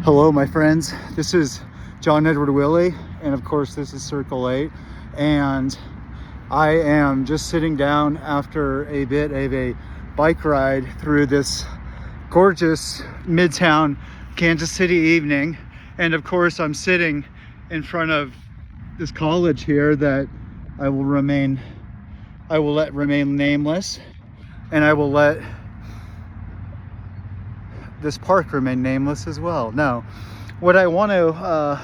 Hello, my friends. This is John Edward Willey, and of course, this is Circle 8. And I am just sitting down after a bit of a bike ride through this gorgeous Midtown Kansas City evening. And of course, I'm sitting in front of this college here that I will let remain nameless, and I will let this park remain nameless as well. Now, what I want to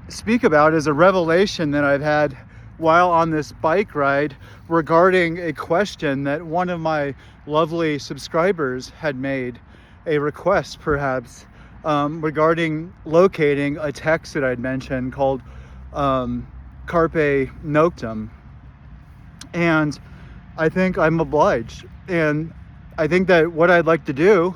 speak about is a revelation that I've had while on this bike ride regarding a question that one of my lovely subscribers had made, a request perhaps, regarding locating a text that I'd mentioned called Carpe Noctem. And I think I'm obliged. And I think that what I'd like to do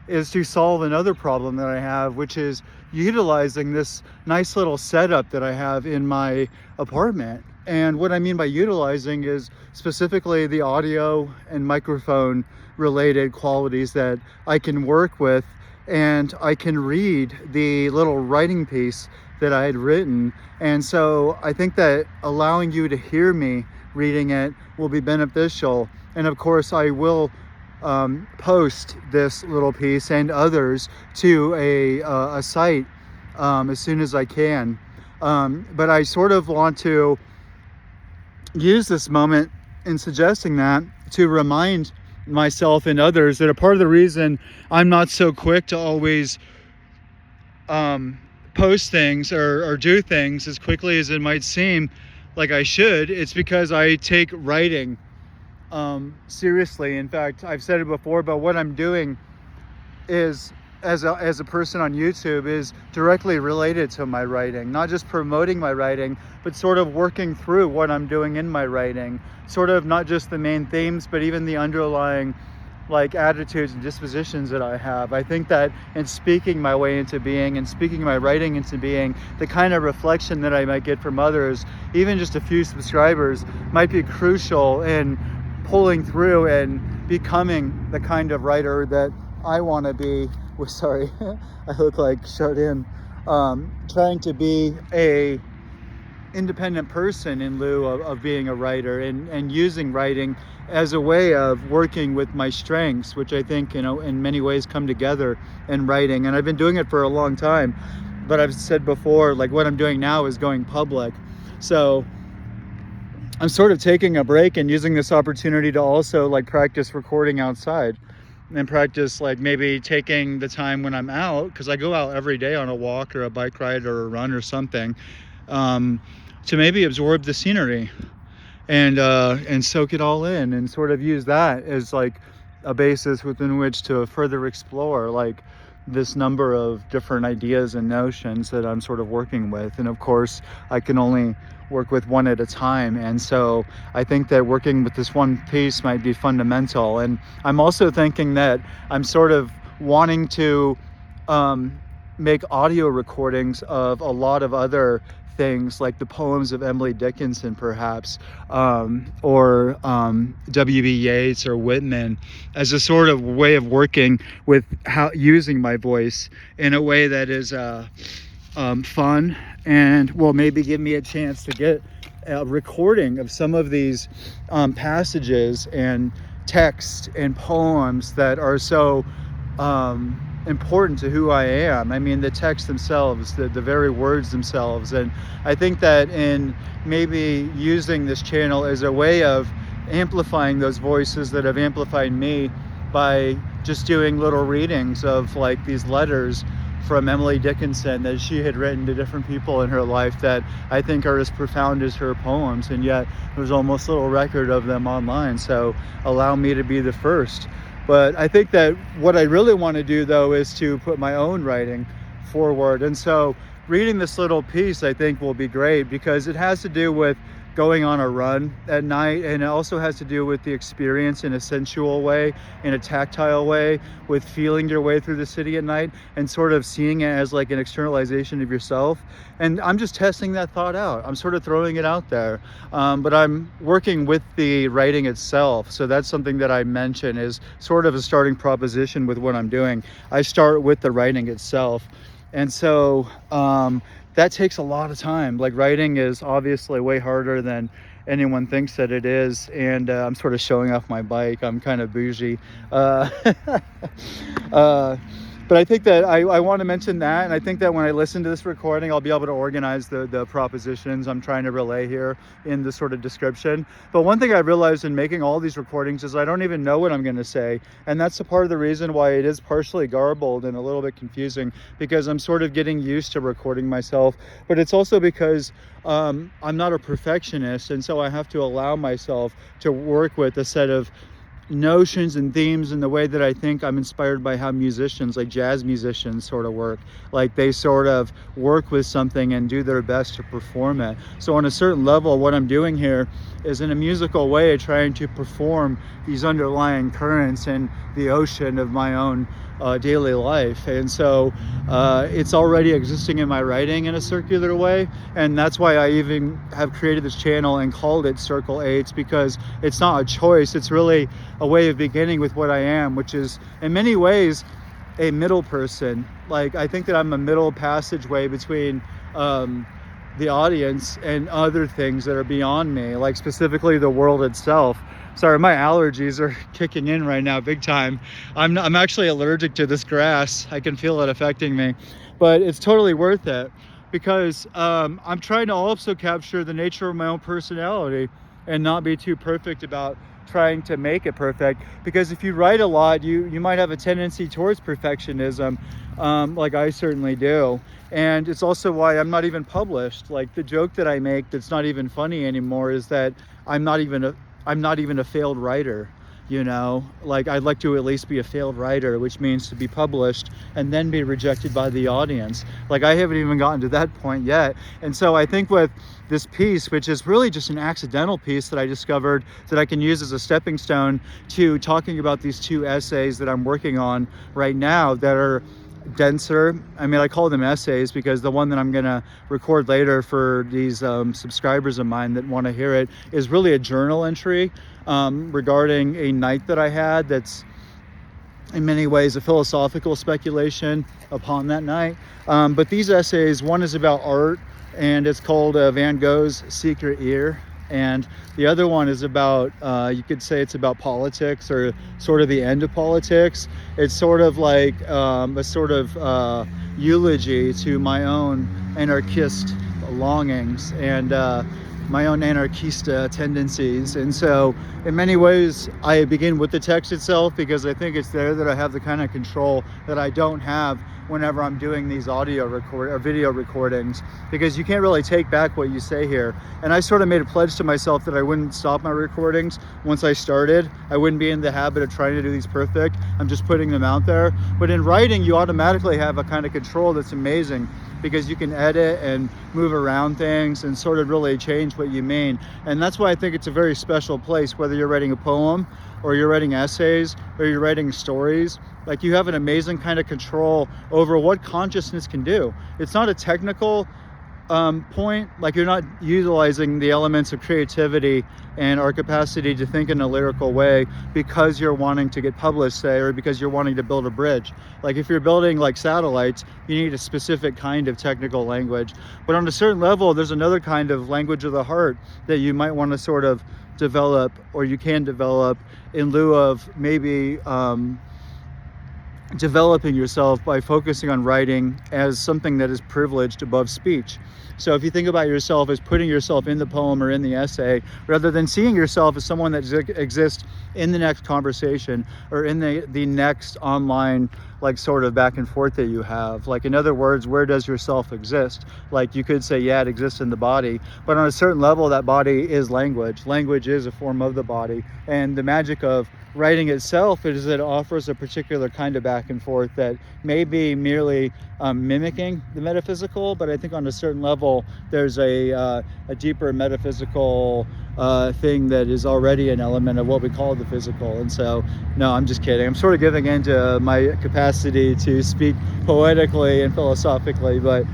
is to solve another problem that I have, which is utilizing this nice little setup that I have in my apartment. And what I mean by utilizing is specifically the audio and microphone related qualities that I can work with, and I can read the little writing piece that I had written. And so I think that allowing you to hear me reading it will be beneficial. And of course, I will post this little piece and others to a site as soon as I can. But I sort of want to use this moment in suggesting that to remind myself and others that a part of the reason I'm not so quick to always post things or do things as quickly as it might seem like I should, it's because I take writing seriously. In fact, I've said it before, but what I'm doing is, as a person on YouTube, is directly related to my writing, not just promoting my writing, but sort of working through what I'm doing in my writing, sort of not just the main themes, but even the underlying attitudes and dispositions that I have. I think that in speaking my way into being and speaking my writing into being, the kind of reflection that I might get from others, even just a few subscribers, might be crucial in pulling through and becoming the kind of writer that I want to be. Sorry, I look like shut in. Trying to be a independent person in lieu of being a writer, and using writing as a way of working with my strengths, which I think, in many ways come together in writing. And I've been doing it for a long time, but I've said before, what I'm doing now is going public. So I'm sort of taking a break and using this opportunity to also practice recording outside, and practice maybe taking the time when I'm out, because I go out every day on a walk or a bike ride or a run or something, to maybe absorb the scenery and soak it all in, and sort of use that as a basis within which to further explore this number of different ideas and notions that I'm sort of working with. And of course, I can only work with one at a time. And so I think that working with this one piece might be fundamental. And I'm also thinking that I'm sort of wanting to make audio recordings of a lot of other things, like the poems of Emily Dickinson, perhaps, or W.B. Yeats or Whitman, as a sort of way of working with using my voice in a way that is fun, and will maybe give me a chance to get a recording of some of these passages and texts and poems that are so important to who I am. I mean, the texts themselves, the very words themselves. And I think that in maybe using this channel as a way of amplifying those voices that have amplified me by just doing little readings of these letters from Emily Dickinson that she had written to different people in her life that I think are as profound as her poems, and yet there's almost little record of them online. So allow me to be the first. But I think that what I really want to do, though, is to put my own writing forward. And so reading this little piece, I think, will be great, because it has to do with going on a run at night, and it also has to do with the experience in a sensual way, in a tactile way, with feeling your way through the city at night and sort of seeing it as an externalization of yourself. And I'm just testing that thought out. I'm sort of throwing it out there, but I'm working with the writing itself. So that's something that I mention is sort of a starting proposition with what I'm doing. I start with the writing itself. And so that takes a lot of time. Like writing is obviously way harder than anyone thinks that it is. And I'm sort of showing off my bike. I'm kind of bougie. Uh, uh, but I think that I want to mention that, and I think that when I listen to this recording, I'll be able to organize the propositions I'm trying to relay here in the sort of description. But one thing I realized in making all these recordings is I don't even know what I'm going to say, and that's a part of the reason why it is partially garbled and a little bit confusing, because I'm sort of getting used to recording myself. But it's also because I'm not a perfectionist, and so I have to allow myself to work with a set of notions and themes in the way that I think I'm inspired by how musicians, like jazz musicians, sort of work. Like they sort of work with something and do their best to perform it. So on a certain level, what I'm doing here is in a musical way trying to perform these underlying currents in the ocean of my own daily life. And so it's already existing in my writing in a circular way, and that's why I even have created this channel and called it Circle 8, because it's not a choice. It's really a way of beginning with what I am, which is in many ways a middle person. Like I think that I'm a middle passageway between the audience and other things that are beyond me, like specifically the world itself. Sorry, my allergies are kicking in right now big time. I'm actually allergic to this grass. I can feel it affecting me, but it's totally worth it, because I'm trying to also capture the nature of my own personality and not be too perfect about trying to make it perfect. Because if you write a lot, you might have a tendency towards perfectionism, like I certainly do. And it's also why I'm not even published. Like the joke that I make that's not even funny anymore is that I'm not even a failed writer. You know, like I'd like to at least be a failed writer, which means to be published and then be rejected by the audience. Like I haven't even gotten to that point yet. And so I think with this piece, which is really just an accidental piece that I discovered that I can use as a stepping stone to talking about these two essays that I'm working on right now that are denser. I mean, I call them essays because the one that I'm gonna record later for these subscribers of mine that want to hear it is really a journal entry regarding a night that I had that's in many ways a philosophical speculation upon that night. But these essays, one is about art, and it's called Van Gogh's Secret Ear. And the other one is about, you could say it's about politics, or sort of the end of politics. It's sort of like a sort of eulogy to my own anarchist longings and my own anarchista tendencies. And so in many ways I begin with the text itself, because I think it's there that I have the kind of control that I don't have whenever I'm doing these video recordings, because you can't really take back what you say here. And I sort of made a pledge to myself that I wouldn't stop my recordings once I started. I wouldn't be in the habit of trying to do these perfect. I'm just putting them out there. But in writing, you automatically have a kind of control that's amazing, because you can edit and move around things and sort of really change what you mean. And that's why I think it's a very special place, whether you're writing a poem or you're writing essays or you're writing stories. Like you have an amazing kind of control over what consciousness can do. It's not a technical point, like you're not utilizing the elements of creativity and our capacity to think in a lyrical way because you're wanting to get published, say, or because you're wanting to build a bridge. Like if you're building like satellites, you need a specific kind of technical language. But on a certain level, there's another kind of language of the heart that you might want to sort of develop, or you can develop in lieu of maybe developing yourself by focusing on writing as something that is privileged above speech. So if you think about yourself as putting yourself in the poem or in the essay, rather than seeing yourself as someone that exists in the next conversation or in the next online like sort of back and forth that you have. Like in other words, where does yourself exist? Like you could say, yeah, it exists in the body, but on a certain level, that body is language. Language is a form of the body. And the magic of writing itself is that it offers a particular kind of back and forth that may be merely mimicking the metaphysical, but I think on a certain level there's a deeper metaphysical thing that is already an element of what we call the physical. And so, no, I'm just kidding. I'm sort of giving into my capacity to speak poetically and philosophically, but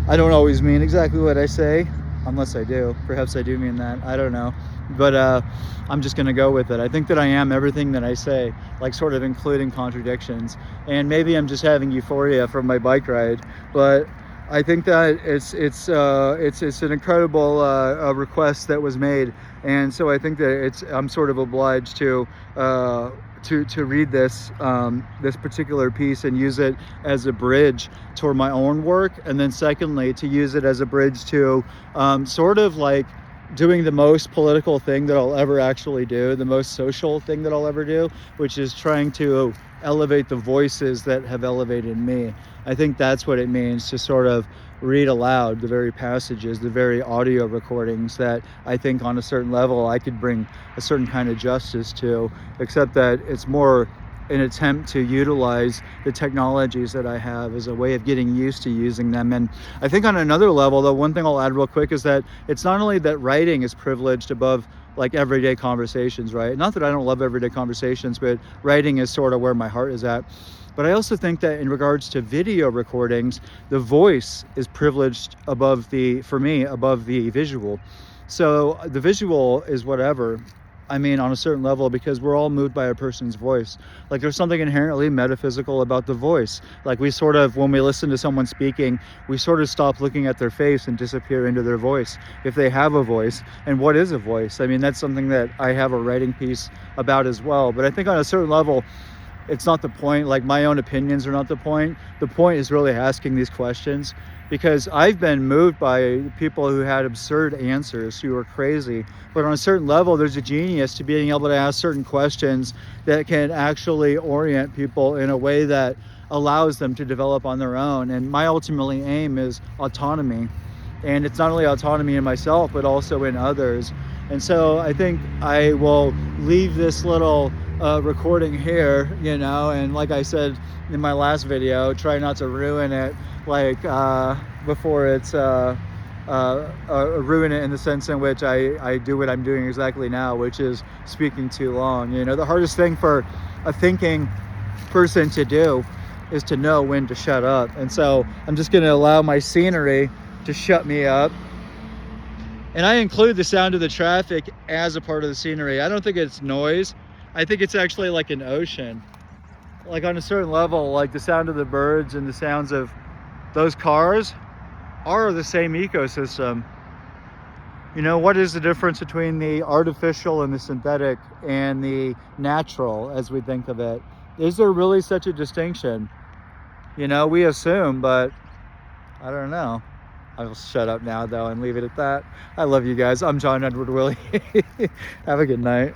I don't always mean exactly what I say. unless I do. Perhaps I do mean that. I don't know. But I'm just going to go with it. I think that I am everything that I say, like sort of including contradictions. And maybe I'm just having euphoria from my bike ride. But I think that it's an incredible request that was made. And so I think that I'm sort of obliged to read this this particular piece and use it as a bridge toward my own work, and then secondly to use it as a bridge to sort of like doing the most political thing that I'll ever actually do, the most social thing that I'll ever do, which is trying to elevate the voices that have elevated me. I think that's what it means to sort of read aloud the very passages, the very audio recordings that I think on a certain level I could bring a certain kind of justice to, except that it's more an attempt to utilize the technologies that I have as a way of getting used to using them. And I think on another level, though, one thing I'll add real quick is that it's not only that writing is privileged above like everyday conversations, right? Not that I don't love everyday conversations, but writing is sort of where my heart is at. But I also think that in regards to video recordings, the voice is privileged above for me, above the visual. So the visual is whatever. I mean, on a certain level, because we're all moved by a person's voice. Like there's something inherently metaphysical about the voice. Like we sort of, when we listen to someone speaking, we sort of stop looking at their face and disappear into their voice, if they have a voice. And what is a voice? I mean, that's something that I have a writing piece about as well. But I think on a certain level, it's not the point. Like my own opinions are not the point. The point is really asking these questions, because I've been moved by people who had absurd answers, who were crazy. But on a certain level, there's a genius to being able to ask certain questions that can actually orient people in a way that allows them to develop on their own. And my ultimately aim is autonomy. And it's not only autonomy in myself, but also in others. And so I think I will leave this little recording here, you know, and like I said in my last video, try not to ruin it, like before it's ruin it in the sense in which I do what I'm doing exactly now, which is speaking too long. You know, the hardest thing for a thinking person to do is to know when to shut up. And so I'm just going to allow my scenery to shut me up. And I include the sound of the traffic as a part of the scenery. I don't think it's noise. I think it's actually like an ocean. Like on a certain level, like the sound of the birds and the sounds of those cars are the same ecosystem. You know, what is the difference between the artificial and the synthetic and the natural as we think of it? Is there really such a distinction? You know, we assume, but I don't know. I'll shut up now though and leave it at that. I love you guys. I'm John Edward Willie. Have a good night.